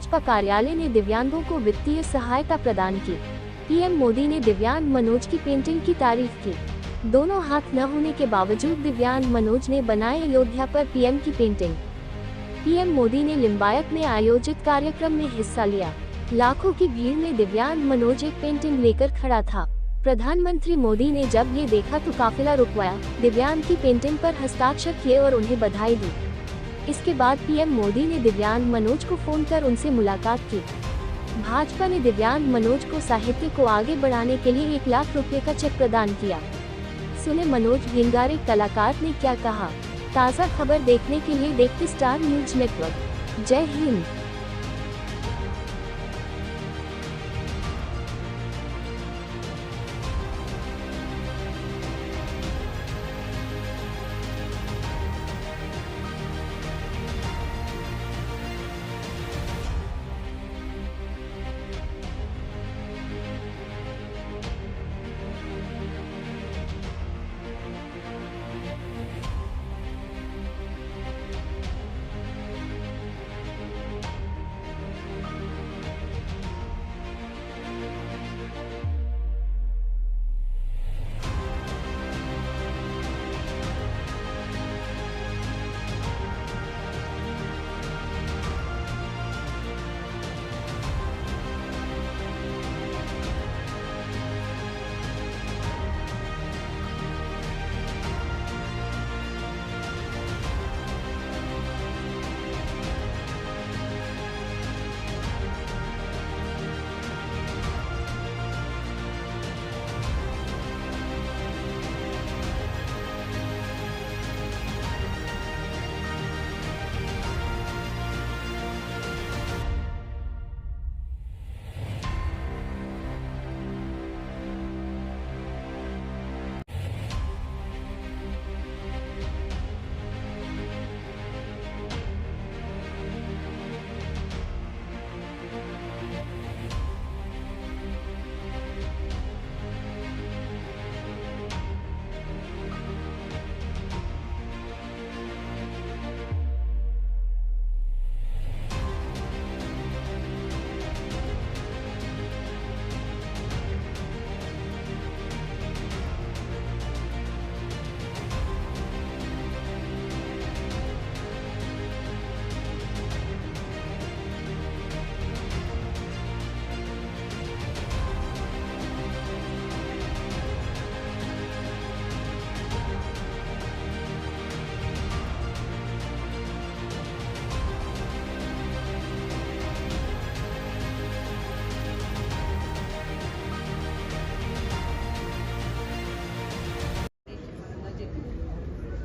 भाजपा कार्यालय ने दिव्यांगों को वित्तीय सहायता प्रदान की। पीएम मोदी ने दिव्यांग मनोज की पेंटिंग की तारीफ की। दोनों हाथ न होने के बावजूद दिव्यांग मनोज ने बनाए अयोध्या पर पीएम की पेंटिंग। पीएम मोदी ने लिंबायत में आयोजित कार्यक्रम में हिस्सा लिया। लाखों की भीड़ में दिव्यांग मनोज एक पेंटिंग लेकर खड़ा था। प्रधानमंत्री मोदी ने जब ये देखा तो काफिला रुकवाया, दिव्यांग की पेंटिंग पर हस्ताक्षर किए और उन्हें बधाई दी। इसके बाद पीएम मोदी ने दिव्यांग मनोज को फोन कर उनसे मुलाकात की। भाजपा ने दिव्यांग मनोज को साहित्य को आगे बढ़ाने के लिए 1 लाख रुपए का चेक प्रदान किया। सुने मनोज भिंगारे कलाकार ने क्या कहा। ताज़ा खबर देखने के लिए देखते स्टार न्यूज नेटवर्क। जय हिंद।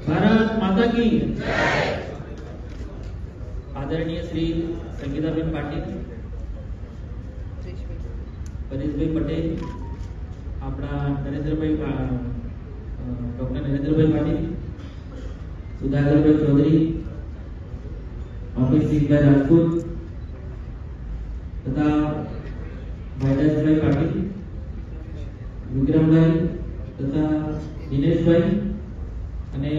भारत माता की आदरणीय श्री संगीताबेन पाटील, परेशभाई पटेल, अपना नरेंद्रभाई डॉक्टर नरेंद्रभाई पाटील, सुधाकरभाई चौधरी, अमित सिंह राजपूत तथा भाईदासभाई पाटील, विक्रमभाई तथा दिनेशभाई અને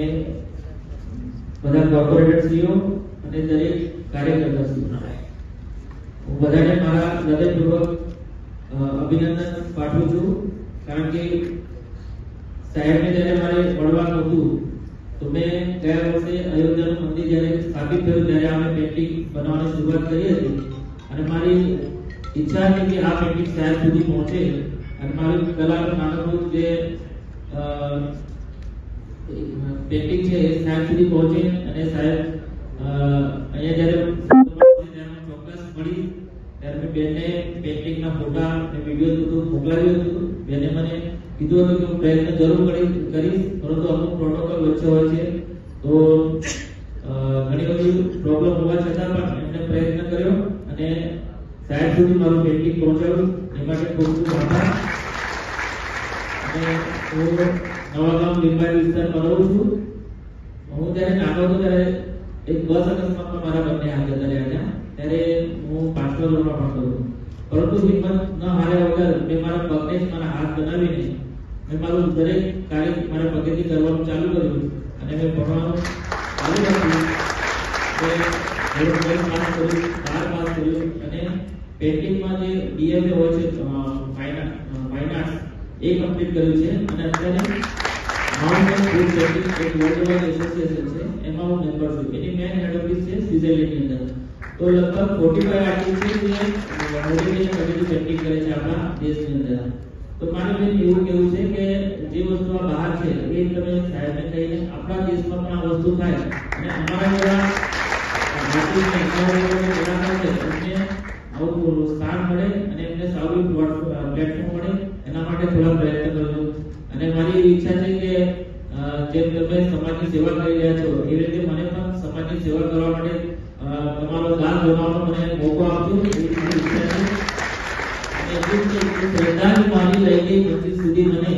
બધા કોર્પોરેટરશ્રીઓ અને દરેક કાર્યકર્તાશ્રીઓ, હું બધાને મારા હૃદયપૂર્વક અભિનંદન પાઠવું છું। કારણ કે સાહેબને જ્યારે મારે મળવાનું હતું તો મેં ગયા વર્ષે અયોધ્યાનું મંદિર જ્યારે સ્થાપિત થયું ત્યારે અમે પેન્ટિંગ બનાવવાની શરૂઆત કરી હતી અને મારી ઈચ્છા હતી કે આ પેન્ટિંગ સાહેબ સુધી પહોંચે અને મારી કલાનું નાનકડું જે पेंटिंग છે એ સાહેબ સુધી પહોંચે અને સાહેબ અહીંયા જ્યારે ચોક્કસ મળી ત્યારે મેં બેનને પેન્ટિંગના ફોટા અને વિડીયો બધું મોકલાવ્યું હતું। બેને મને કીધું હતું કે હું પ્રયત્ન જરૂર કરીશ, પરંતુ અમુક પ્રોટોકોલ વચ્ચે હોય છે તો ઘણી બધી પ્રોબ્લેમ હોવા છતાં પણ એમને પ્રયત્ન કર્યો અને સાહેબ સુધી મારું પેન્ટિંગ પહોંચાડ્યું। એ માટે ખૂબ ખૂબ આભાર। અને હું નવાગામ લીંબાયત વિસ્તારમાં રહું છું। હું જ્યારે નાનો હતો ત્યારે એક બસ અકસ્માતમાં મારા બંને હાથ જતા રહ્યા હતા। ત્યારે હું 5મા ધોરણમાં ભણતો હતો, પરંતુ હિંમત ન હાર્યા વગર મેં મારા પગને જ મારા હાથ બનાવીને મેં મારું દરેક કાર્ય મારા પગેથી કરવાનું ચાલુ કર્યું અને મેં ભણવાનું ચાલુ રાખ્યું। ધોરણ 10 પાસ કર્યું, 12 પાસ કર્યું અને પેઇન્ટિંગમાં જે BFA હોય છે ફાઇન આર્ટ્સ એ કમ્પ્લીટ કર્યું છે અને અત્યારે માઉન્ટેન ફૂડ પેઇન્ટિંગ એક વર્લ્ડ એસોસિએશન છે એમાં હું મેમ્બર છું. એની મેન હેડ ઓફિસ છે સ્વિટ્ઝરલેન્ડની અંદર. તો લગભગ 45 આર્ટિસ્ટ છે જે મોટિવેશન કમિટી પેઇન્ટિંગ કરે છે આપણા દેશની અંદર. તો મારું બેન એવું કેવું છે કે જે વસ્તુ આ બહાર છે એ તમે સાહેબને કહીને આપણા દેશમાં પણ આ વસ્તુ થાય અને અમારા જેવા આર્ટિસ્ટને એમને આવું સ્થાન મળે અને એમને સારું પ્લેટફોર્મ મળે એના માટે થોડા પ્રયત્ન કરજો. અને મારી ઈચ્છા છે કે જેમ તમે સમાજની સેવા કરી રહ્યા છો એ રીતે મને પણ સમાજની સેવા કરવા માટે તમારો દાન બનવાનો મને મોકો આપજો એવી મારી ઈચ્છા છે. અને એટલું જ શ્રદ્ધાની મારી લઈ ગઈ સુધી સુધી મને